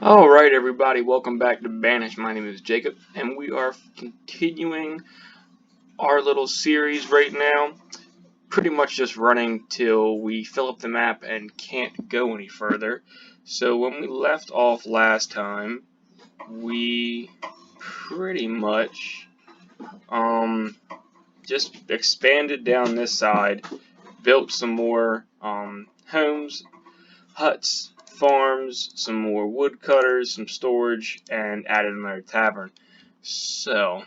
Alright everybody, welcome back to Banished. My name is Jacob, and we are continuing our little series right now. Pretty much just running till we fill up the map and can't go any further. So when we left off last time, we pretty much just expanded down this side, built some more homes, huts, farms, some more woodcutters, some storage, and added another tavern. So,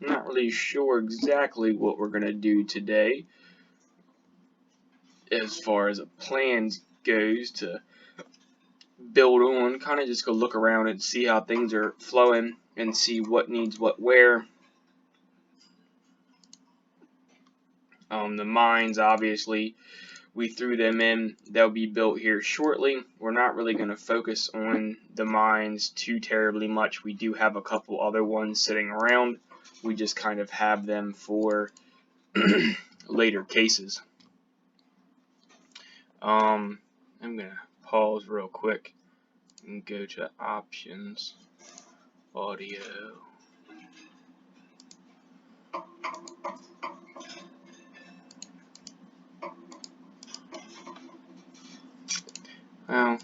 not really sure exactly what we're going to do today as far as a plans goes to build on. Kind of just go look around and see how things are flowing and see what needs what where. The mines, obviously, we threw them in. They'll be built here shortly. We're not really going to focus on the mines too terribly much. We do have a couple other ones sitting around. We just kind of have them for later cases. I'm going to pause real quick and go to options, audio. Well,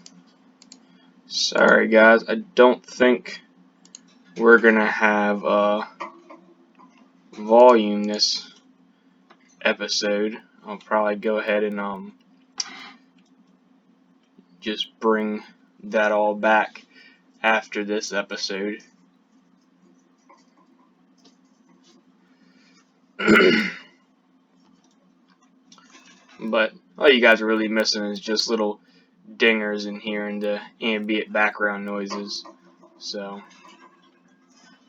sorry guys, I don't think we're going to have volume this episode. I'll probably go ahead and just bring that all back after this episode. But all you guys are really missing is just little dingers in here and the ambient background noises. So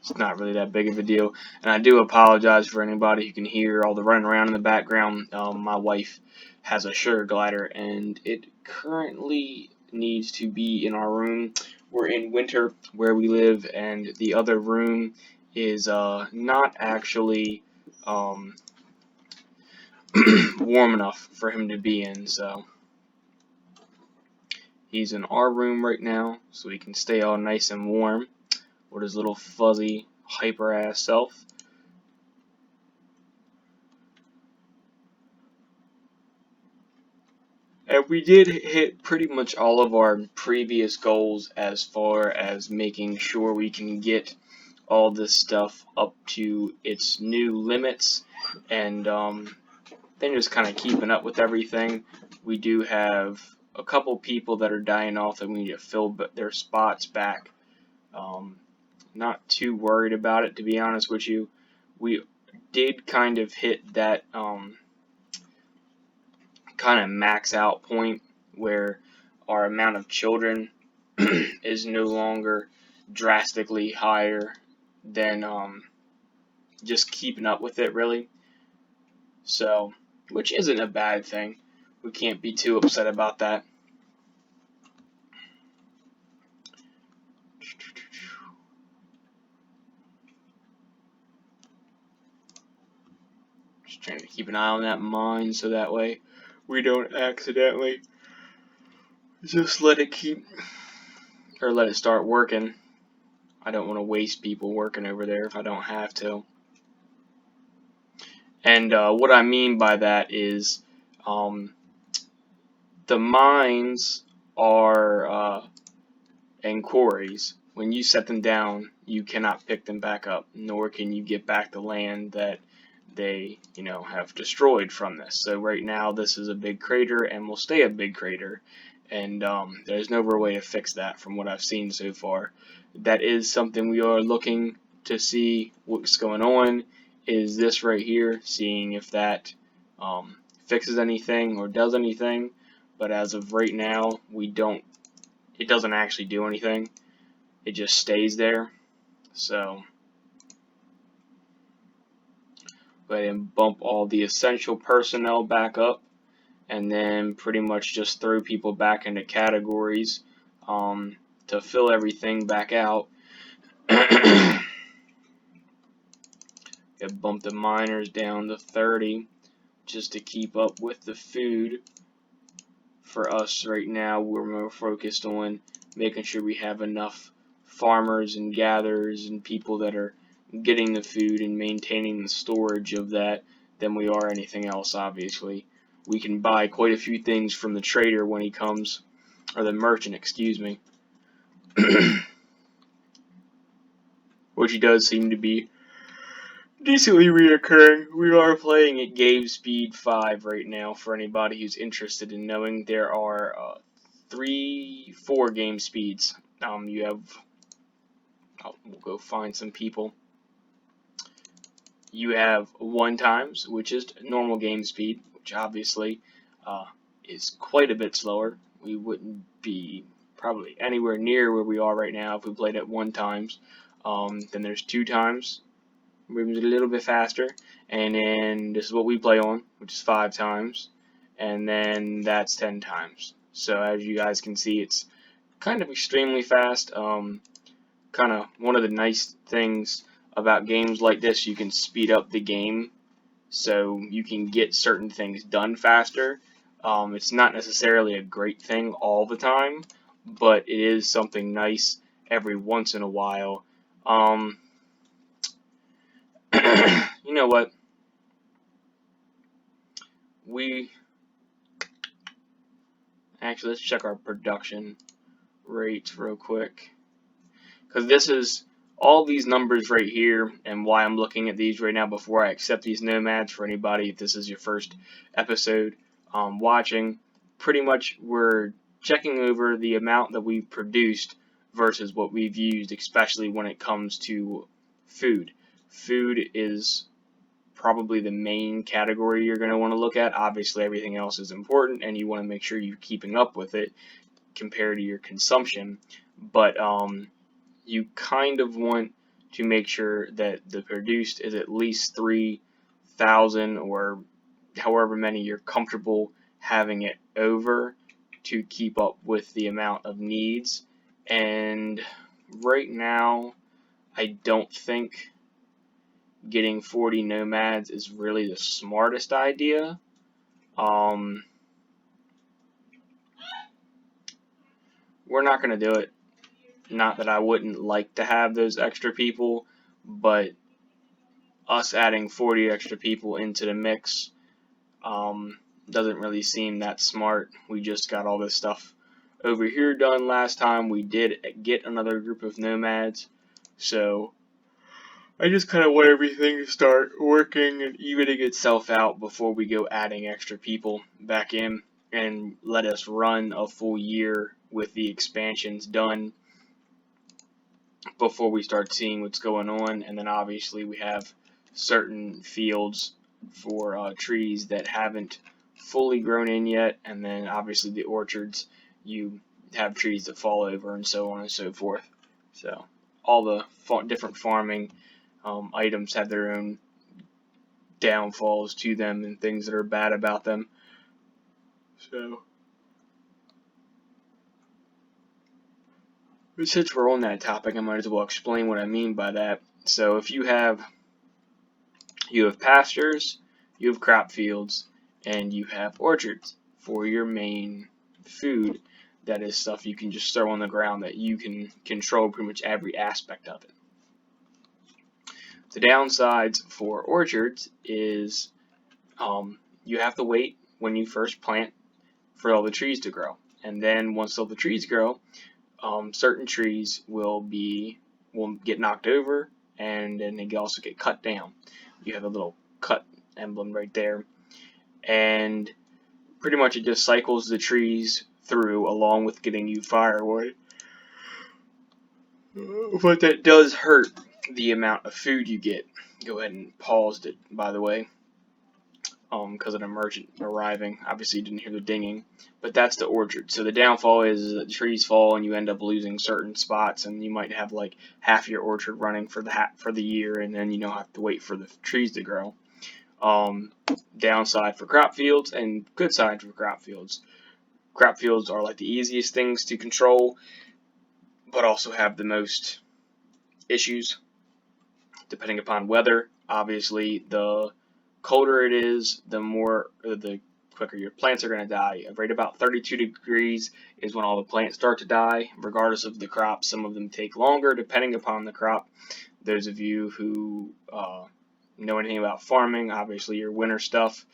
it's not really that big of a deal. And I do apologize for anybody who can hear all the running around in the background. My wife has a sugar glider and it currently needs to be in our room. We're in winter where we live, and the other room is not actually warm enough for him to be in, so he's in our room right now so he can stay all nice and warm with his little fuzzy hyper ass self. And we did hit pretty much all of our previous goals as far as making sure we can get all this stuff up to its new limits, and then just kind of keeping up with everything. We do have a couple people that are dying off that we need to fill their spots back. Not too worried about it, to be honest with you. We did kind of hit that kind of max out point where our amount of children is no longer drastically higher than just keeping up with it, really. So, which isn't a bad thing. We can't be too upset about that. Just trying to keep an eye on that mine so that way we don't accidentally just let it start working. I don't want to waste people working over there if I don't have to. And what I mean by that is the mines are and quarries. When you set them down, you cannot pick them back up, nor can you get back the land that they, have destroyed from this. So right now, this is a big crater and will stay a big crater. And there's no real way to fix that from what I've seen so far. That is something we are looking to see what's going on. Is this right here, seeing if that fixes anything or does anything. But as of right now, it doesn't actually do anything. It just stays there. So go ahead and bump all the essential personnel back up, and then pretty much just throw people back into categories to fill everything back out. Bump the miners down to 30 just to keep up with the food. for us right now, we're more focused on making sure we have enough farmers and gatherers and people that are getting the food and maintaining the storage of that than we are anything else, obviously. We can buy quite a few things from the trader when he comes, or the merchant, excuse me, which he does seem to be decently reoccurring. We are playing at game speed 5 right now for anybody who's interested in knowing. There are 4 game speeds. You have, we'll go find some people. You have 1 times, which is normal game speed, which obviously is quite a bit slower. We wouldn't be probably anywhere near where we are right now if we played at 1 times. Then there's 2 times, moves a little bit faster, and then this is what we play on, which is 5 times, and then that's 10 times. So as you guys can see, it's kind of extremely fast. Kind of one of the nice things about games like this, you can speed up the game so you can get certain things done faster. It's not necessarily a great thing all the time, but it is something nice every once in a while. You know what? Actually, let's check our production rates real quick, because this is all these numbers right here, and why I'm looking at these right now before I accept these nomads. For anybody, if this is your first episode watching, pretty much we're checking over the amount that we've produced versus what we've used, especially when it comes to food. Food is probably the main category you're going to want to look at. Obviously, everything else is important, and you want to make sure you're keeping up with it compared to your consumption. But you kind of want to make sure that the produced is at least 3,000 or however many you're comfortable having it over to keep up with the amount of needs. And right now, I don't think getting 40 nomads is really the smartest idea. We're not going to do it. Not that I wouldn't like to have those extra people, but us adding 40 extra people into the mix doesn't really seem that smart. We just got all this stuff over here done last time. We did get another group of nomads, so I just kind of want everything to start working and evening itself out before we go adding extra people back in, and let us run a full year with the expansions done before we start seeing what's going on. And then obviously we have certain fields for trees that haven't fully grown in yet, and then obviously the orchards, you have trees that fall over and so on and so forth. So all the different farming items have their own downfalls to them and things that are bad about them. So since we're on that topic, I might as well explain what I mean by that. So if you have pastures, you have crop fields, and you have orchards for your main food. That is stuff you can just throw on the ground that you can control pretty much every aspect of it. The downsides for orchards is you have to wait when you first plant for all the trees to grow. And then once all the trees grow, certain trees will get knocked over, and then they also get cut down. You have a little cut emblem right there, and pretty much it just cycles the trees through along with getting you firewood. But that does hurt the amount of food you get. Go ahead and paused it, by the way, because of an emergent arriving. Obviously you didn't hear the dinging, but that's the orchard. So the downfall is that the trees fall and you end up losing certain spots, and you might have like half your orchard running for the year, and then you don't have to wait for the trees to grow. Downside for crop fields and good side for crop fields. Crop fields are like the easiest things to control, but also have the most issues depending upon weather. Obviously, the colder it is, the quicker your plants are going to die. Right about 32 degrees is when all the plants start to die, regardless of the crop. Some of them take longer depending upon the crop. Those of you who know anything about farming, obviously your winter stuff.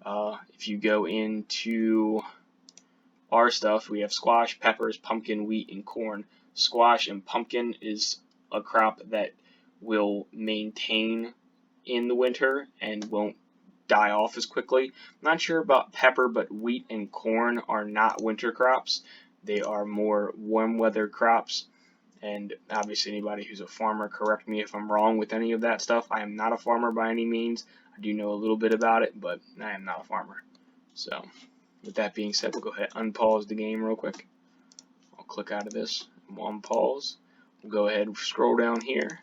If you go into our stuff, we have squash, peppers, pumpkin, wheat, and corn. Squash and pumpkin is a crop that will maintain in the winter and won't die off as quickly. I'm not sure about pepper, but wheat and corn are not winter crops. They are more warm weather crops. And obviously anybody who's a farmer, correct me if I'm wrong with any of that stuff. I am not a farmer by any means. I do know a little bit about it, but I am not a farmer. So with that being said, we'll go ahead and unpause the game real quick. I'll click out of this. We'll unpause. We'll go ahead and scroll down here.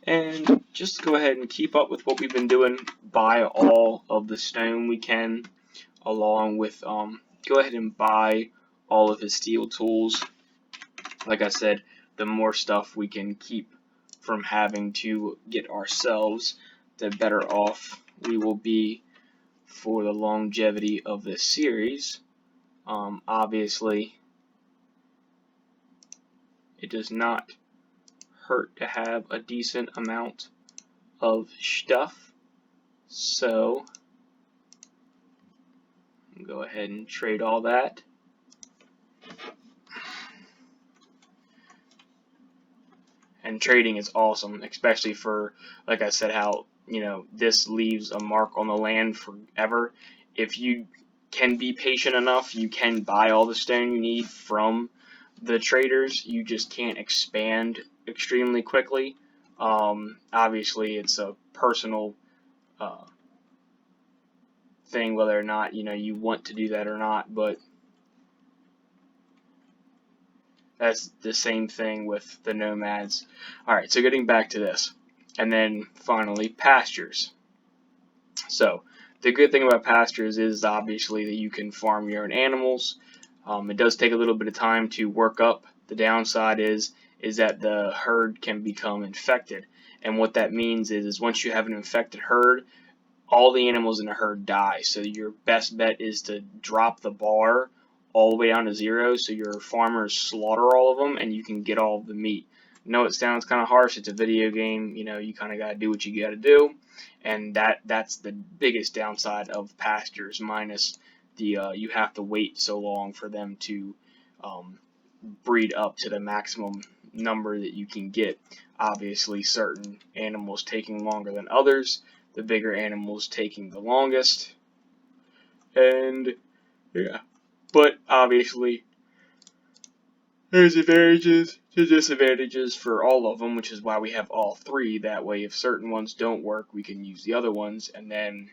And just go ahead and keep up with what we've been doing. Buy all of the stone we can, along with go ahead and buy all of his steel tools. Like I said, the more stuff we can keep from having to get ourselves, the better off we will be for the longevity of this series. Obviously, it does not hurt to have a decent amount of stuff, so go ahead and trade all that. And trading is awesome, especially for, like I said, how this leaves a mark on the land forever. If you can be patient enough, you can buy all the stone you need from the traders. You just can't expand extremely quickly. Obviously, it's a personal thing whether or not you want to do that or not, but that's the same thing with the nomads. Alright, so getting back to this. And then finally, pastures. So the good thing about pastures is obviously that you can farm your own animals. It does take a little bit of time to work up. The downside is that the herd can become infected. And what that means is once you have an infected herd, all the animals in the herd die. So your best bet is to drop the bar all the way down to 0 so your farmers slaughter all of them and you can get all of the meat. I know it sounds kind of harsh. It's a video game. You kind of got to do what you got to do. And that's the biggest downside of pastures, minus the you have to wait so long for them to breed up to the maximum number that you can get. Obviously, certain animals taking longer than others. The bigger animals taking the longest. And yeah. But obviously, there's advantages to disadvantages for all of them, which is why we have all three. That way, if certain ones don't work, we can use the other ones. And then,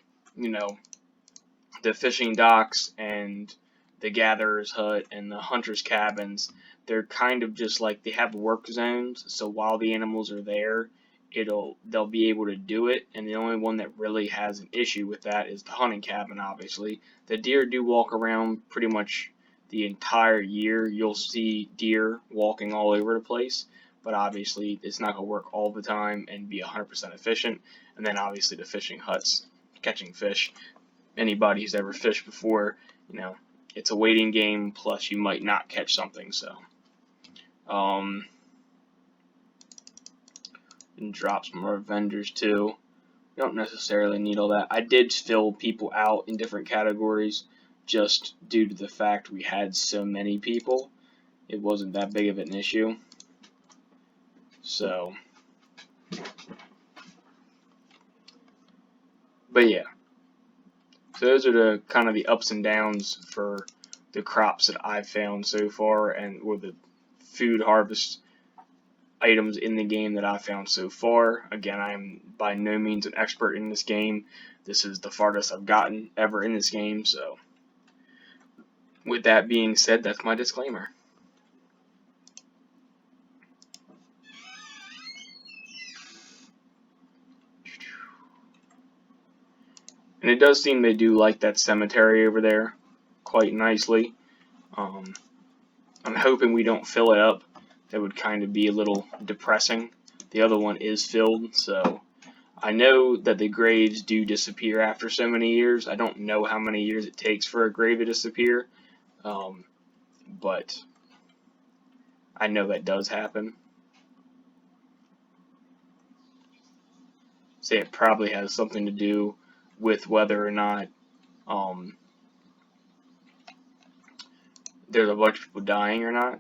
the fishing docks and the gatherer's hut and the hunter's cabins, they're kind of just like they have work zones. So while the animals are there, they'll be able to do it. And the only one that really has an issue with that is the hunting cabin. Obviously, the deer do walk around pretty much the entire year. You'll see deer walking all over the place, but obviously it's not going to work all the time and be 100% efficient. And then obviously the fishing huts, catching fish. Anybody who's ever fished before, it's a waiting game, plus you might not catch something. So and drop some more vendors too. You don't necessarily need all that. I did fill people out in different categories just due to the fact we had so many people. It wasn't that big of an issue. So, but yeah. So those are the kind of the ups and downs for the crops that I've found so far, or the food harvest items in the game that I've found so far. Again, I am by no means an expert in this game. This is the farthest I've gotten ever in this game, so with that being said, that's my disclaimer. And it does seem they do like that cemetery over there quite nicely. I'm hoping we don't fill it up. That would kind of be a little depressing. The other one is filled, so I know that the graves do disappear after so many years. I don't know how many years it takes for a grave to disappear, but I know that does happen. So it probably has something to do with whether or not there's a bunch of people dying or not.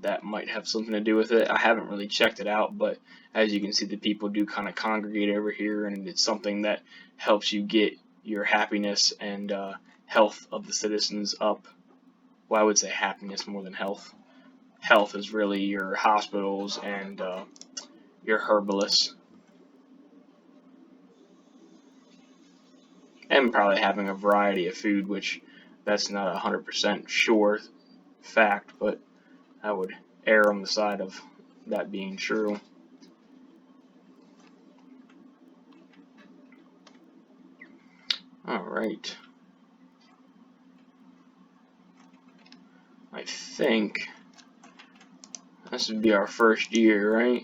That might have something to do with it. I haven't really checked it out, but as you can see, the people do kind of congregate over here, and it's something that helps you get your happiness and health of the citizens up. Well, I would say happiness more than health. Health is really your hospitals and your herbalists, and probably having a variety of food, which that's not 100% sure fact, but I would err on the side of that being true. Alright. I think this would be our first year, right?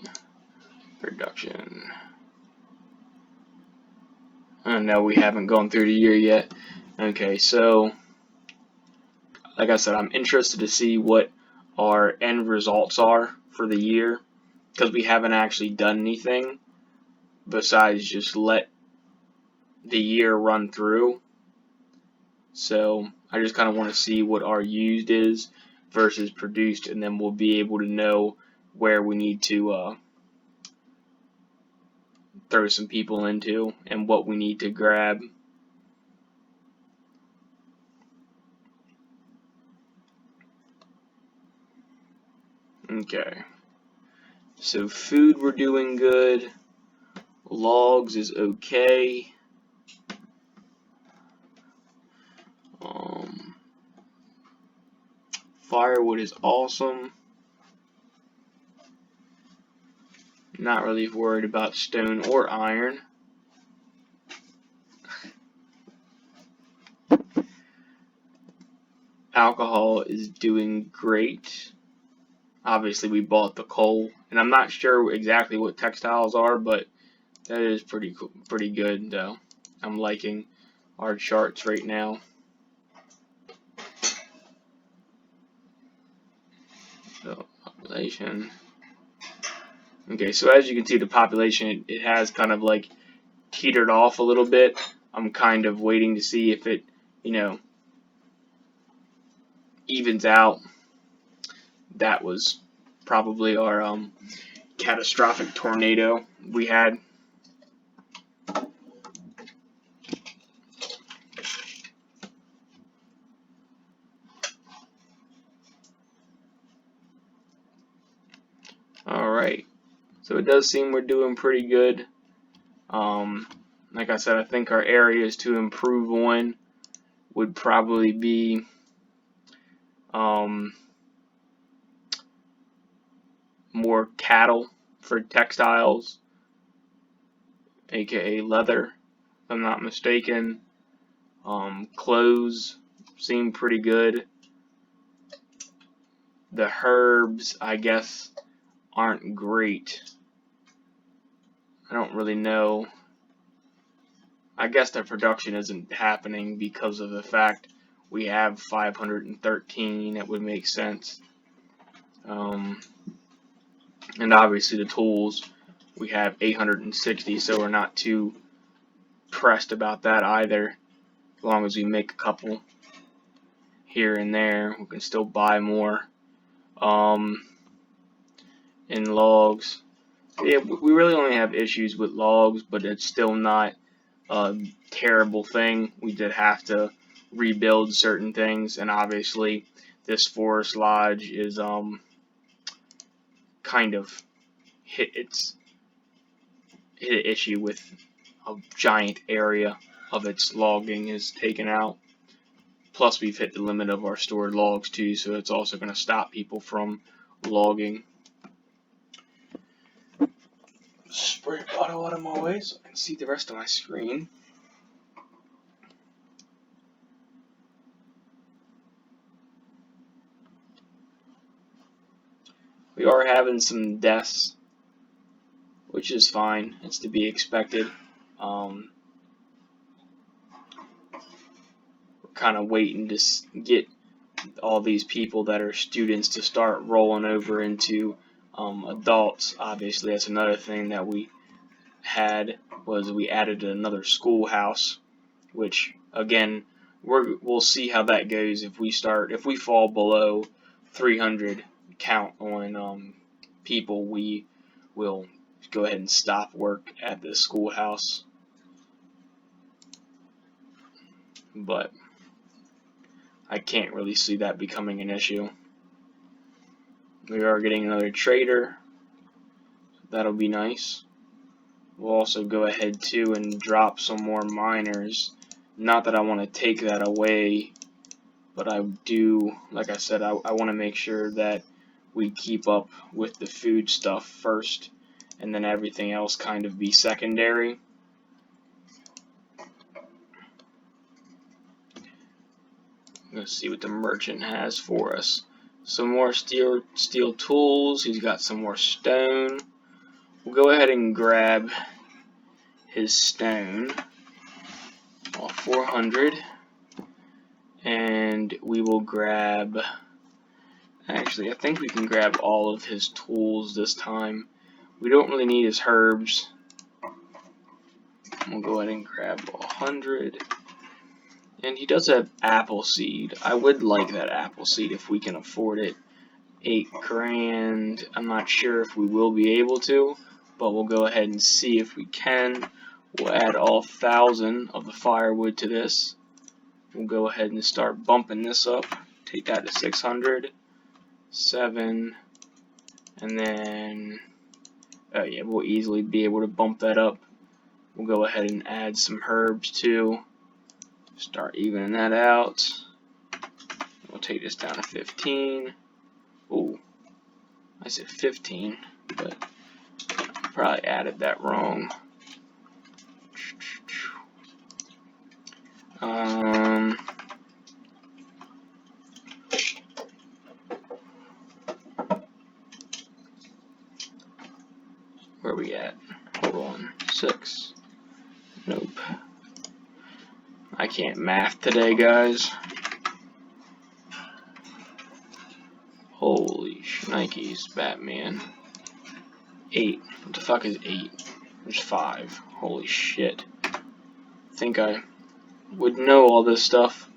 Production. Oh no, we haven't gone through the year yet. Okay, so like I said, I'm interested to see what our end results are for the year, because we haven't actually done anything besides just let the year run through. So I just kind of want to see what our used is versus produced, and then we'll be able to know where we need to throw some people into and what we need to grab. Okay, so food we're doing good. Logs is okay. Firewood is awesome. Not really worried about stone or iron. Alcohol is doing great. Obviously we bought the coal, and I'm not sure exactly what textiles are, but that is pretty cool, pretty good though. I'm liking our charts right now. So population. Okay, so as you can see, the population, it has kind of like teetered off a little bit. I'm kind of waiting to see if it, evens out. That was probably our catastrophic tornado we had. Alright, so it does seem we're doing pretty good. Like I said, I think our areas to improve on would probably be more cattle for textiles, aka leather, if I'm not mistaken. Clothes seem pretty good. The herbs, I guess, aren't great. I don't really know. I guess the production isn't happening because of the fact we have 513. That would make sense. And obviously the tools, we have 860, so we're not too pressed about that either. As long as we make a couple here and there, we can still buy more. In logs, yeah, we really only have issues with logs, but it's still not a terrible thing. We did have to rebuild certain things, and obviously this forest lodge is kind of hit an issue with a giant area of its logging is taken out. Plus we've hit the limit of our stored logs too, so it's also going to stop people from logging. Spray a bottle out of my way so I can see the rest of my screen. We are having some deaths, which which is fine. It's to be expected. We're kind of waiting to get all these people that are students to start rolling over into adults. Obviously, that's another thing that we had, was we added another schoolhouse, which again we'll see how that goes. If we fall below 300 count on people, we will go ahead and stop work at the schoolhouse. But I can't really see that becoming an issue. We are getting another trader. That'll be nice. We'll also go ahead too and drop some more miners. Not that I want to take that away, but I do, like I said, I want to make sure that we keep up with the food stuff first, and then everything else kind of be secondary. Let's see what the merchant has for us. Some more steel tools. He's got some more stone. We'll go ahead and grab his stone, all 400, and we will grab, actually I think we can grab all of his tools this time. We don't really need his herbs. We'll go ahead and grab 100. And he does have apple seed. I would like that apple seed if we can afford it. 8 grand. I'm not sure if we will be able to, but we'll go ahead and see if we can. We'll add all 1,000 of the firewood to this. We'll go ahead and start bumping this up. Take that to 600. 7. And then, oh yeah, we'll easily be able to bump that up. We'll go ahead and add some herbs too. Start evening that out. We'll take this down to 15. Ooh, I said 15, but I probably added that wrong. Where are we at? Hold on. 6. Nope. I can't math today, guys. Holy shnikes, Batman. 8. What the fuck is 8? There's 5. Holy shit. I think I would know all this stuff.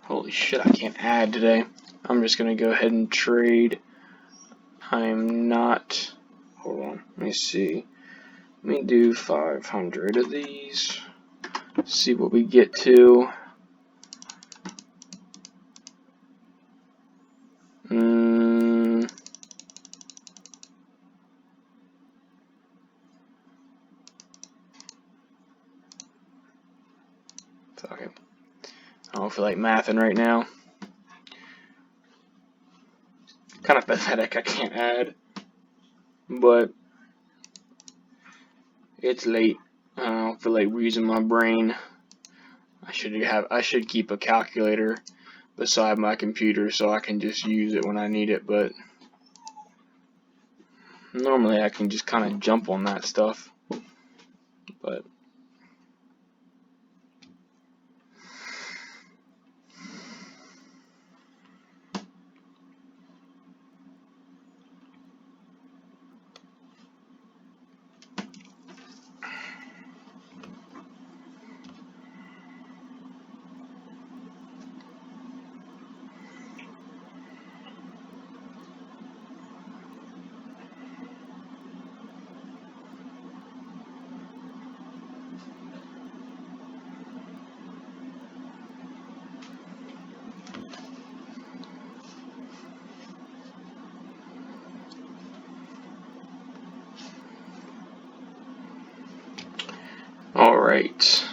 Holy shit, I can't add today. I'm just gonna go ahead and trade. I'm not. Hold on, let me see. Let me do 500 of these. See what we get to. Fuck it. I don't feel like mathing right now. Kind of pathetic, I can't add. But it's late. I don't feel like using my brain. I should keep a calculator beside my computer so I can just use it when I need it, but normally I can just kind of jump on that stuff. But alright.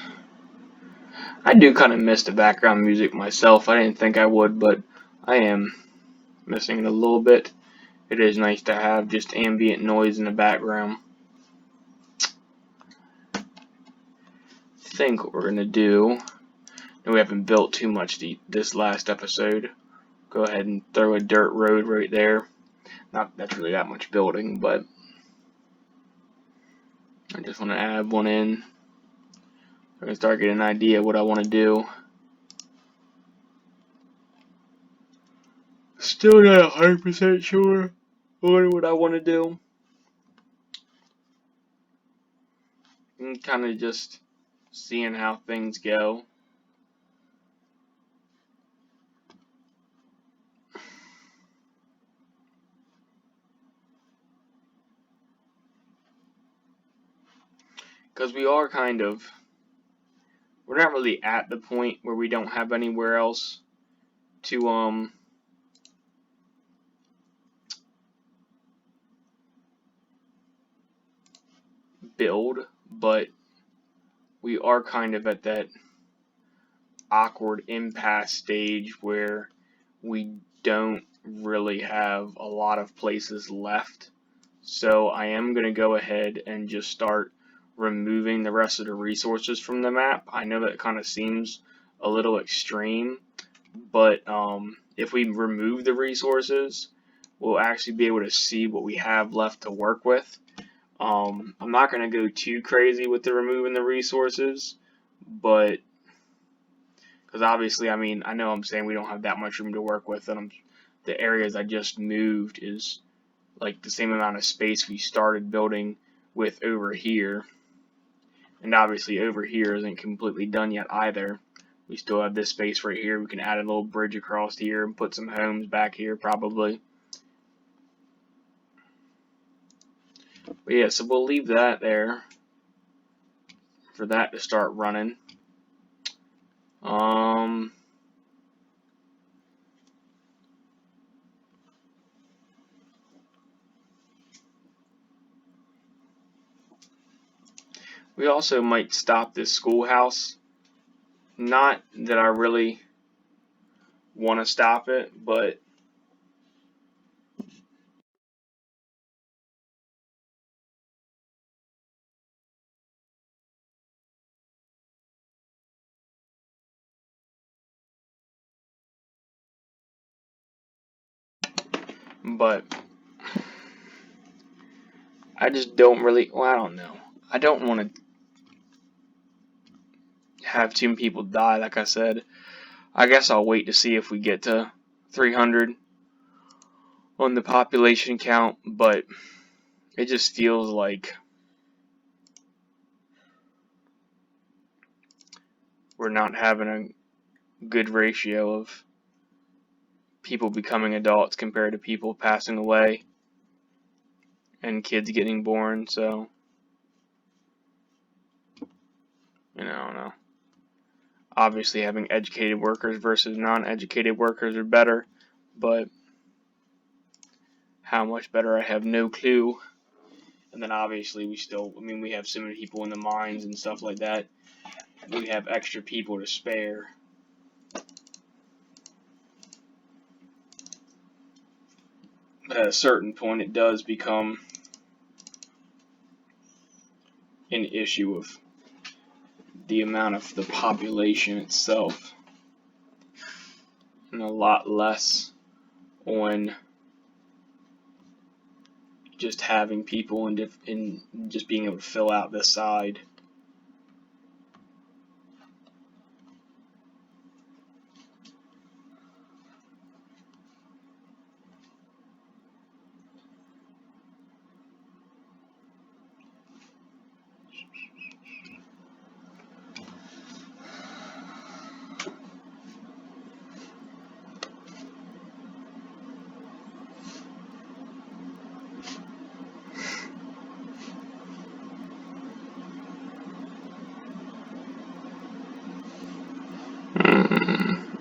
I do kind of miss the background music myself. I didn't think I would, but I am missing it a little bit. It is nice to have just ambient noise in the background. I think what we're going to do, and we haven't built too much this last episode, go ahead and throw a dirt road right there. Not that's really that much building, but I just want to add one in. I'm gonna start getting an idea of what I want to do. Still not 100% sure on what I want to do. I'm kind of just seeing how things go. Because we're not really at the point where we don't have anywhere else to build, but we are kind of at that awkward impasse stage where we don't really have a lot of places left. So I am going to go ahead and just start removing the rest of the resources from the map. I know that kind of seems a little extreme, but if we remove the resources, we'll actually be able to see what we have left to work with. I'm not going to go too crazy with the removing the resources, but because obviously, I mean, I know I'm saying we don't have that much room to work with, and the areas I just moved is like the same amount of space we started building with over here. And obviously over here isn't completely done yet either. We still have this space right here. We can add a little bridge across here and put some homes back here probably. But yeah, so we'll leave that there for that to start running. We also might stop this schoolhouse. Not that I really want to stop it, but I just don't really, well, I don't know. I don't want to have too many people die, like I said. I guess I'll wait to see if we get to 300 on the population count, but it just feels like we're not having a good ratio of people becoming adults compared to people passing away and kids getting born, so I don't know. Obviously having educated workers versus non-educated workers are better, but how much better I have no clue. And then obviously we have so many people in the mines and stuff like that. We have extra people to spare. But at a certain point it does become an issue of the amount of the population itself and a lot less on just having people and just being able to fill out this side.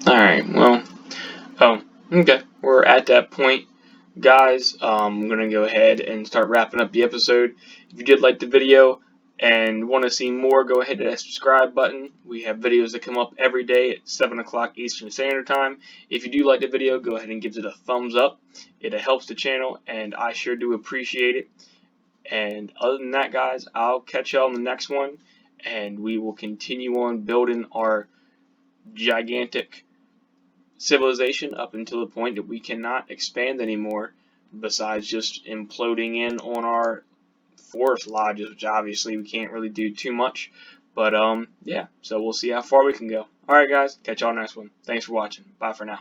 Alright, well, okay, we're at that point, guys. I'm going to go ahead and start wrapping up the episode. If you did like the video and want to see more, go ahead and hit that subscribe button. We have videos that come up every day at 7 o'clock Eastern Standard Time. If you do like the video, go ahead and give it a thumbs up. It helps the channel, and I sure do appreciate it. And other than that, guys, I'll catch y'all in the next one, and we will continue on building our gigantic civilization up until the point that we cannot expand anymore, besides just imploding in on our forest lodges, which obviously we can't really do too much. But yeah, so we'll see how far we can go. Alright guys, catch y'all next one. Thanks for watching. Bye for now.